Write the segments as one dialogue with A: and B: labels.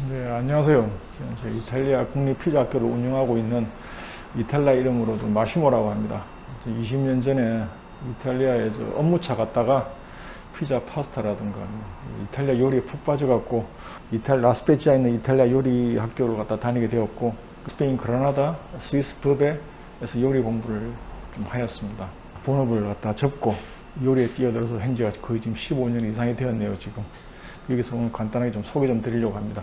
A: 네, 안녕하세요. 저는 이탈리아 국립피자학교를 운영하고 있는 이탈리아 이름으로도 마시모라고 합니다. 20년 전에 이탈리아에 업무차 갔다가 피자, 파스타라든가 이탈리아 요리에 푹 빠져갖고 라스페지아에 있는 이탈리아 요리 학교를 갖다 다니게 되었고, 스페인 그라나다, 스위스 버베에서 요리 공부를 좀 하였습니다. 본업을 갖다 접고 요리에 뛰어들어서 현지가 거의 지금 15년 이상이 되었네요, 지금. 여기서 오늘 간단하게 좀 소개 좀 드리려고 합니다.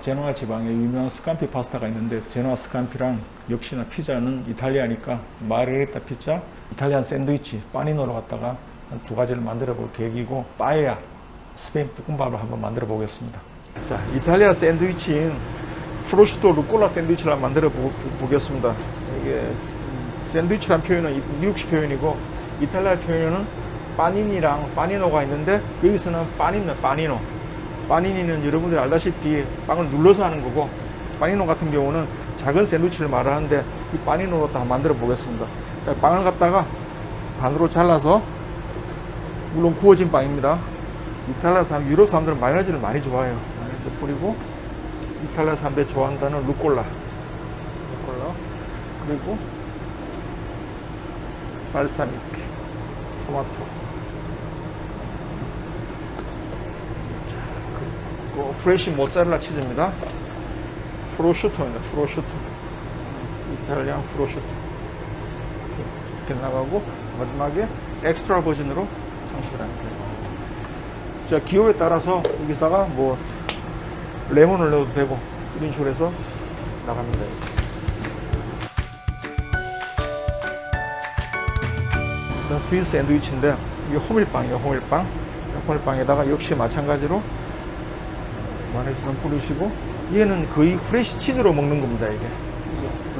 A: 제노아 지방에 유명한 스캄피 파스타가 있는데, 제노아 스캄피랑 역시나 피자는 이탈리아니까 마르게리타 피자, 이탈리안 샌드위치, 파니노로 갖다가 한 두 가지를 만들어 볼 계획이고, 빠에야, 스페인 볶음밥을 한번 만들어 보겠습니다. 자, 이탈리아 샌드위치인 프로슈토 루꼴라 샌드위치를 한번 만들어 보겠습니다. 이게 샌드위치란 표현은 미국식 표현이고, 이탈리아 표현은 파니니랑 파니노가 있는데, 여기서는 파니노. 파니니는 여러분들이 알다시피 빵을 눌러서 하는 거고, 파니노 같은 경우는 작은 샌드위치를 말하는데, 이 파니노로 다 만들어 보겠습니다. 자, 빵을 갖다가 반으로 잘라서, 물론 구워진 빵입니다. 이탈리아 사람, 유럽 사람들은 마요네즈를 많이 좋아해요. 마요네즈 뿌리고, 이탈리아 사람들이 좋아한다는 루꼴라, 그리고 발사믹, 토마토, 그리고 프레시 모짜렐라 치즈입니다. 프로슈토입니다. 프로슈토, 이탈리안 프로슈토 이렇게 나가고, 마지막에 엑스트라 버전으로 장식을 합니다. 자, 기호에 따라서 여기다가 뭐 레몬을 넣어도 되고, 이런 식으로 해서 나갑니다. 스위스 샌드위치인데, 이게 호밀빵이에요. 호밀빵에다가 역시 마찬가지로 마요네즈 좀 뿌리시고, 얘는 거의 프레시 치즈로 먹는 겁니다. 이게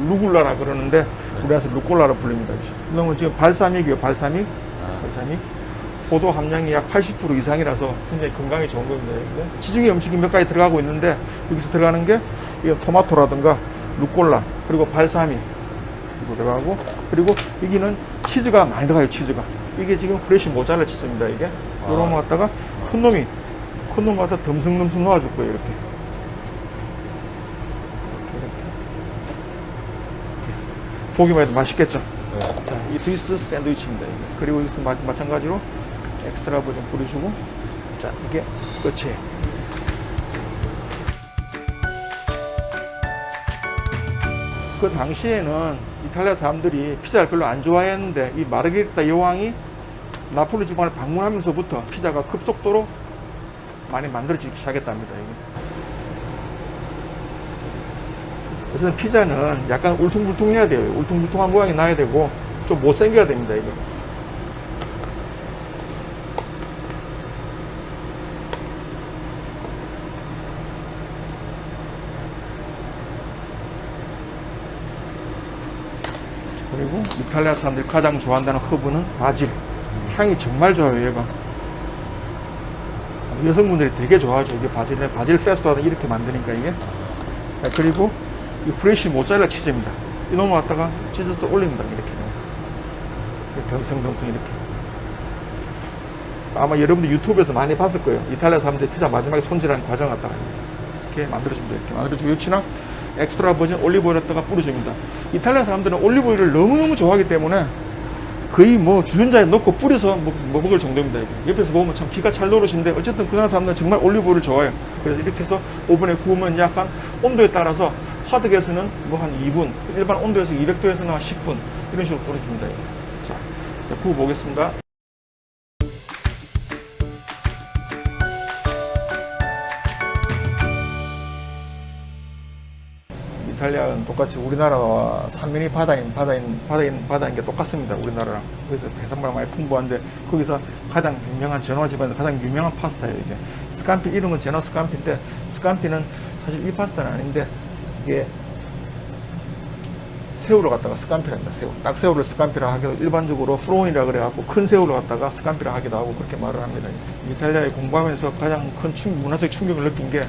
A: 루굴라라 그러는데 우리나라에서 루꼴라로 불립니다. 그러면 지금 발사믹이에요. 발사믹. 포도 함량이 약 80% 이상이라서 굉장히 건강에 좋은 겁니다. 지중해 음식이 몇 가지 들어가고 있는데, 여기서 들어가는 게 토마토라든가 루꼴라, 그리고 발사믹 들어가고, 그리고 여기는 치즈가 많이 들어가요. 치즈가 이게 지금 프레시 모짜렐라 치즈입니다. 이게 이런 거 갖다가 큰 놈 갖다 듬성듬성 놓아줄 거예요. 이렇게 보기만 해도 맛있겠죠. 네. 자, 이 스위스 샌드위치입니다. 이게. 그리고 여기서 마찬가지로 엑스트라 버전 뿌리시고, 자, 이게 끝이에요. 그 당시에는 이탈리아 사람들이 피자를 별로 안 좋아했는데, 이 마르게리타 여왕이 나폴리 지방을 방문하면서부터 피자가 급속도로 많이 만들어지기 시작했답니다. 이게. 그래서 피자는 약간 울퉁불퉁해야 돼요. 울퉁불퉁한 모양이 나야 되고, 좀 못생겨야 됩니다. 이게. 그리고 이탈리아 사람들이 가장 좋아한다는 허브는 바질. 향이 정말 좋아요. 얘가 여성분들이 되게 좋아하죠. 이게 바질 페스토하다 이렇게 만드니까 이게. 자, 그리고 이 프레시 모짜렐라 치즈입니다. 이 놈을 갖다가 치즈스 올립니다. 이렇게 덩성덩성 이렇게. 아마 여러분들 유튜브에서 많이 봤을 거예요. 이탈리아 사람들이 피자 마지막에 손질하는 과정 갖다가 이렇게 만들어줍니다. 이렇게 만들어주고, 역시나 엑스트라 버전 올리브오일 갖다가 뿌려줍니다. 이탈리아 사람들은 올리브오일을 너무너무 좋아하기 때문에 거의 뭐 주전자에 넣고 뿌려서 먹을 정도입니다. 이게. 옆에서 보면 참 기가 찰 노릇인데, 어쨌든 그 나라 사람들은 정말 올리브오일을 좋아해요. 그래서 이렇게 해서 오븐에 구우면 약간 온도에 따라서 화덕에서는 뭐 한 2분, 일반 온도에서 200도에서는 한 10분, 이런 식으로 뿌려줍니다. 자, 구워 보겠습니다. 이탈리아는 똑같이 우리나라와 산면이 바다인 게 똑같습니다. 우리나라랑. 그래서 해산물 많이 풍부한데, 거기서 가장 유명한 제노아 지방에서 가장 유명한 파스타예요. 이게 스캄피, 이름은 제노아 스캄피인데, 스캄피는 사실 이 파스타는 아닌데, 이게 새우를 갖다가 스캄피랍니다. 딱새우를 스캄피라 하기도, 일반적으로 프로온이라 그래갖고 큰 새우를 갖다가 스캄피라 하기도 하고 그렇게 말을 합니다. 이탈리아에 공부하면서 가장 큰 문화적 충격을 느낀 게,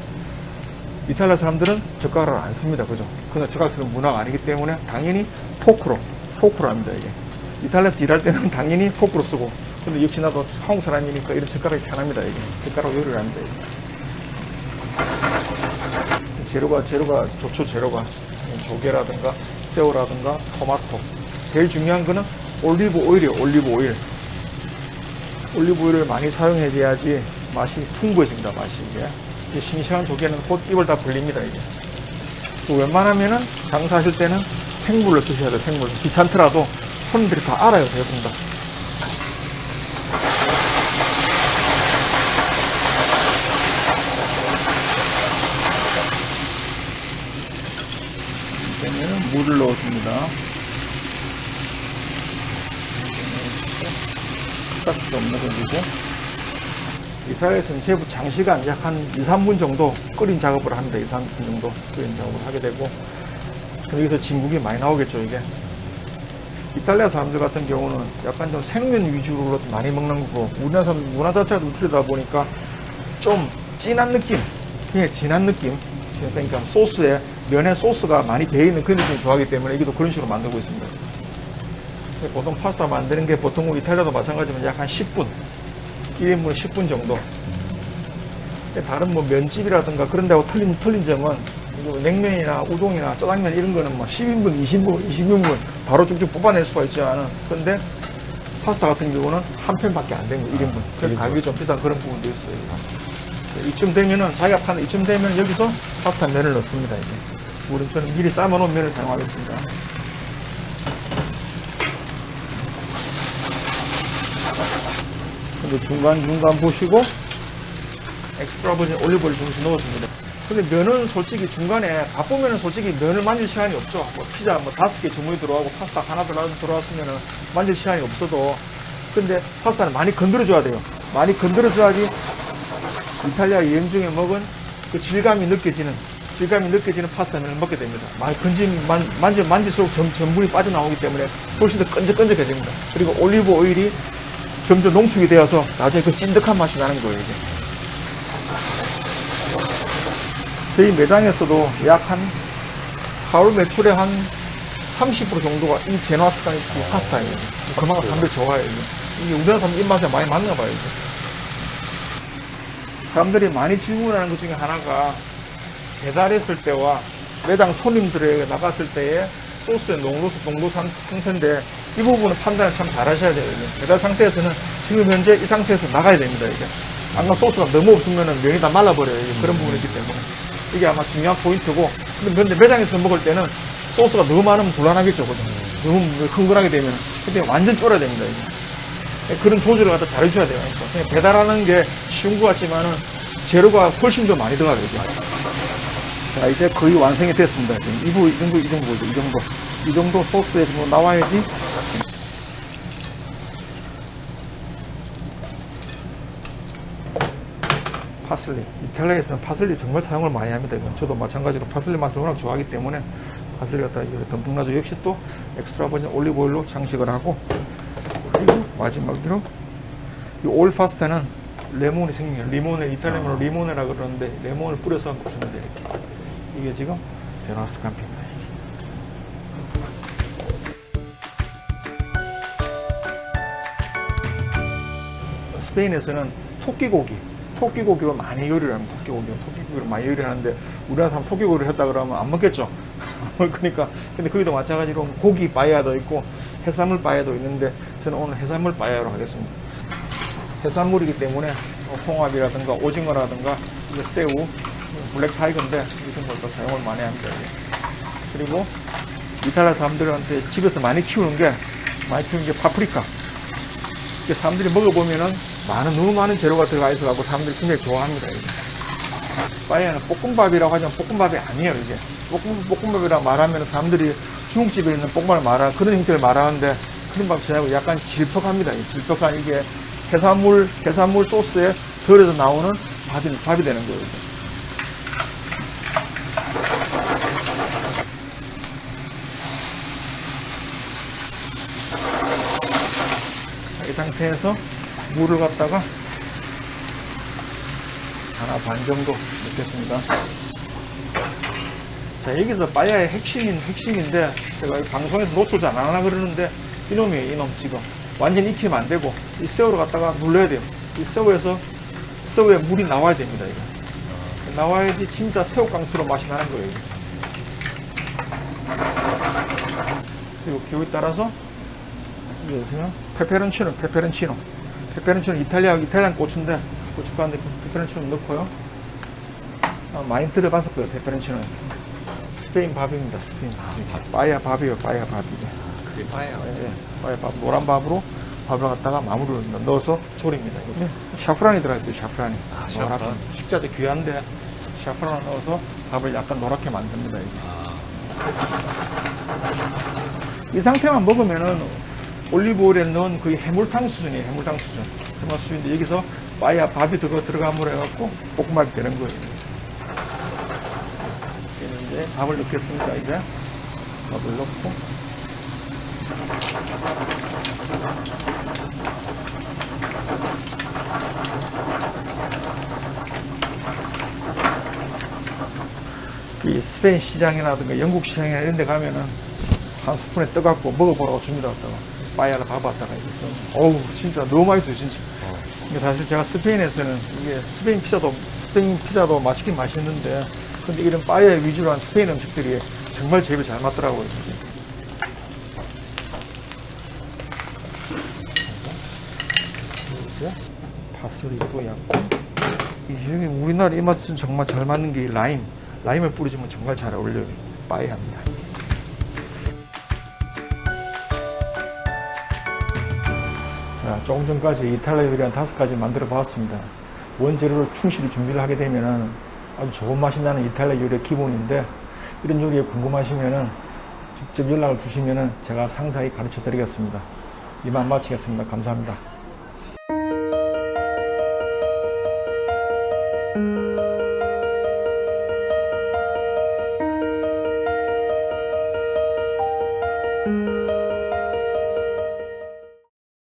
A: 이탈리아 사람들은 젓가락을 안 씁니다. 그죠? 그러나 젓가락은 문화가 아니기 때문에 당연히 포크로 합니다. 이게. 이탈리아에서 일할 때는 당연히 포크로 쓰고, 근데 역시 나도 한국 사람이니까 이런 젓가락이 편합니다. 이게. 젓가락 요리를 합니다. 이게. 재료가 좋죠. 재료가 조개라든가 새우라든가 토마토. 제일 중요한 거는 올리브 오일이에요. 올리브 오일. 올리브 오일을 많이 사용해야지 맛이 풍부해집니다. 맛이 이게 싱싱한 조개는 곧 입을 다 벌립니다. 이게 또 웬만하면은 장사하실 때는 생물을 쓰셔야 돼요. 생물. 귀찮더라도 손님들이 다 알아요. 대부분 다. 이제는 물을 넣어줍니다. 딱 좀 넣어주고. 이탈리아에서는 제부 장시간 약 한 2, 3분 정도 끓인 작업을 합니다. 2, 3분 정도 끓인 작업을 하게 되고, 여기서 진국이 많이 나오겠죠. 이게 이탈리아 사람들 같은 경우는 약간 좀 생면 위주로 많이 먹는 거고, 우리나라 사람 문화 자체가 좀 틀리다 보니까 좀 진한 느낌, 그냥 진한 느낌. 그러니까 소스에 면에 소스가 많이 배어있는 그런 느낌을 좋아하기 때문에 여기도 그런 식으로 만들고 있습니다. 보통 파스타 만드는 게 보통 이탈리아도 마찬가지지만 약 한 10분, 1인분 10분 정도. 다른 뭐 면집이라든가 그런 데하고 틀린 점은 냉면이나 우동이나 짜장면 이런 거는 뭐 10인분, 20인분 바로 쭉쭉 뽑아낼 수가 있지만은, 근데 파스타 같은 경우는 한 편밖에 안 되는 거 1인분. 그래서 가격이 좀 비싼 그런 부분도 있어요. 이쯤 되면은 자기가 파는 이쯤 되면 여기서 파스타 면을 넣습니다. 이제 저는 미리 삶아놓은 면을 사용하겠습니다. 근데 중간중간 보시고 엑스트라 버진 올리브오일 조금씩 넣어줍니다. 근데 면은 솔직히 중간에 바쁘면은 솔직히 면을 만질 시간이 없죠. 뭐 피자 뭐 5개 주문이 들어가고 파스타 하나 들어왔으면은 만질 시간이 없어도, 근데 파스타는 많이 건드려줘야 돼요. 많이 건드려줘야지 이탈리아 여행 중에 먹은 그 질감이 느껴지는 파스타면을 먹게 됩니다. 많이 만질수록 전분이 빠져나오기 때문에 훨씬 더 끈적끈적해집니다. 그리고 올리브 오일이 점점 농축이 되어서 나중에 그 찐득한 맛이 나는 거예요. 이게. 저희 매장에서도 약 한 하루 매출의 한 30% 정도가 이 제노아스칸 파스타예요. 그만큼 사람들이 좋아해요. 이게 우리나라 사람 입맛에 많이 맞나 봐요. 이게. 사람들이 많이 질문하는 것 중에 하나가 배달했을 때와 매장 손님들에게 나갔을 때의 소스의 농도 상태인데, 이 부분은 판단을 참 잘 하셔야 돼요. 배달 상태에서는 지금 현재 이 상태에서 나가야 됩니다. 이게. 아까 소스가 너무 없으면 면이 다 말라버려요. 그런 부분이 있기 때문에. 이게 아마 중요한 포인트고, 근데 매장에서 먹을 때는 소스가 너무 많으면 곤란하겠죠. 너무 흥건하게 되면. 근데 완전 쫄아야 됩니다. 이게. 그런 조절을 갖다 잘 해줘야 돼요. 그냥 배달하는 게 쉬운 것 같지만은 재료가 훨씬 더 많이 들어가요. 이게. 자, 이제 거의 완성이 됐습니다. 이 정도 소스에서 뭐 나와야지. 파슬리. 이탈리아에서는 파슬리 정말 사용을 많이 합니다. 저도 마찬가지로 파슬리 맛을 워낙 좋아하기 때문에 파슬리 갖다 듬뿍 놔줘. 역시 또 엑스트라 버진 올리브 오일로 장식을 하고, 그리고 마지막으로 이 올 파스타는 레몬이 생겨요. 리모네, 이탈리아어로 리모네라 그러는데 레몬을 뿌려서 먹습니다. 이렇게. 이게 지금 제노아스 캄피입니다. 스페인에서는 토끼고기로 많이 요리를 합니다. 토끼고기로 많이 요리를 하는데, 우리나라 사람 토끼고기를 했다 그러면 안 먹겠죠. 그러니까, 근데 거기도 마찬가지로 고기 빠에야도 있고 해산물 빠에야도 있는데, 저는 오늘 해산물 빠에야로 하겠습니다. 해산물이기 때문에 홍합이라든가 오징어라든가 새우, 블랙 타이거인데 이런 것도 사용을 많이 합니다. 그리고 이탈리아 사람들한테 집에서 많이 키우는 게 파프리카. 이게 사람들이 먹어보면은 너무 많은 재료가 들어가 있어갖고 사람들이 굉장히 좋아합니다. 빠에야는 볶음밥이라고 하지만 볶음밥이 아니에요. 이게 볶음밥이라고 말하면 사람들이 중국집에 있는 볶음밥을 말하는 그런 형태를 말하는데, 그런 밥 전하고 약간 질퍽합니다. 질퍽한 이게 해산물 소스에 절여서 나오는 밥이 되는 거예요. 이 상태에서 물을 갖다가 하나 반 정도 넣겠습니다. 자, 여기서 빠에야의 핵심인데, 제가 방송에서 노출 잘 안 하나 그러는데, 이놈이에요. 이놈 지금 완전히 익히면 안 되고, 이 새우를 갖다가 눌러야 돼요. 이 새우에 물이 나와야 됩니다. 이거. 나와야지 진짜 새우깡스러운 맛이 나는 거예요. 그리고 기호에 따라서 페페론치노 이탈리안 고추인데 고춧가루인데 페페론치노 넣고요. 많이 들어봤을 거예요. 페페론치노는 스페인 밥입니다. 스페인 밥. 빠야 밥이에요. 빠야 밥이.
B: 그게 빠예요.
A: 예, 빠야 밥. 노란 밥으로 밥을 갖다가 마무리를 넣어서 조립니다. 이거. 샤프란이 들어있어요. 샤프란이.
B: 샤프란.
A: 식자재 귀한데 샤프란을 넣어서 밥을 약간 노랗게 만듭니다. 이게. 이 상태만 먹으면은 올리브 오일에 넣은 거의 해물탕 수준이에요. 해물탕 수준. 해물 수준인데 여기서 빠야 밥이 들어감으로 해갖고 볶음밥이 되는 거예요. 이제 밥을 넣겠습니다. 이제 밥을 넣고 이 스페인 시장이라든가 영국 시장이나 이런 데 가면은 한 스푼에 떠갖고 먹어보라고 줍니다. 빠야를 밥았다가 이제 어우 진짜 너무 맛있어요 진짜. 근데 사실 제가 스페인에서는 이게 스페인 피자도 맛있긴 맛있는데 근데 이런 빠야 위주로 한 스페인 음식들이 정말 제일 잘 맞더라고요. 이제 파슬리도 약간 이게 우리나라 입맛은 정말 잘 맞는 게 라임을 뿌리주면 정말 잘 어울려요. 빠야입니다. 자, 조금 전까지 이탈리아 요리 한 5가지 만들어 봤습니다. 원재료를 충실히 준비를 하게 되면 아주 좋은 맛이 나는 이탈리아 요리의 기본인데 이런 요리에 궁금하시면 직접 연락을 주시면 제가 상세히 가르쳐 드리겠습니다. 이만 마치겠습니다. 감사합니다.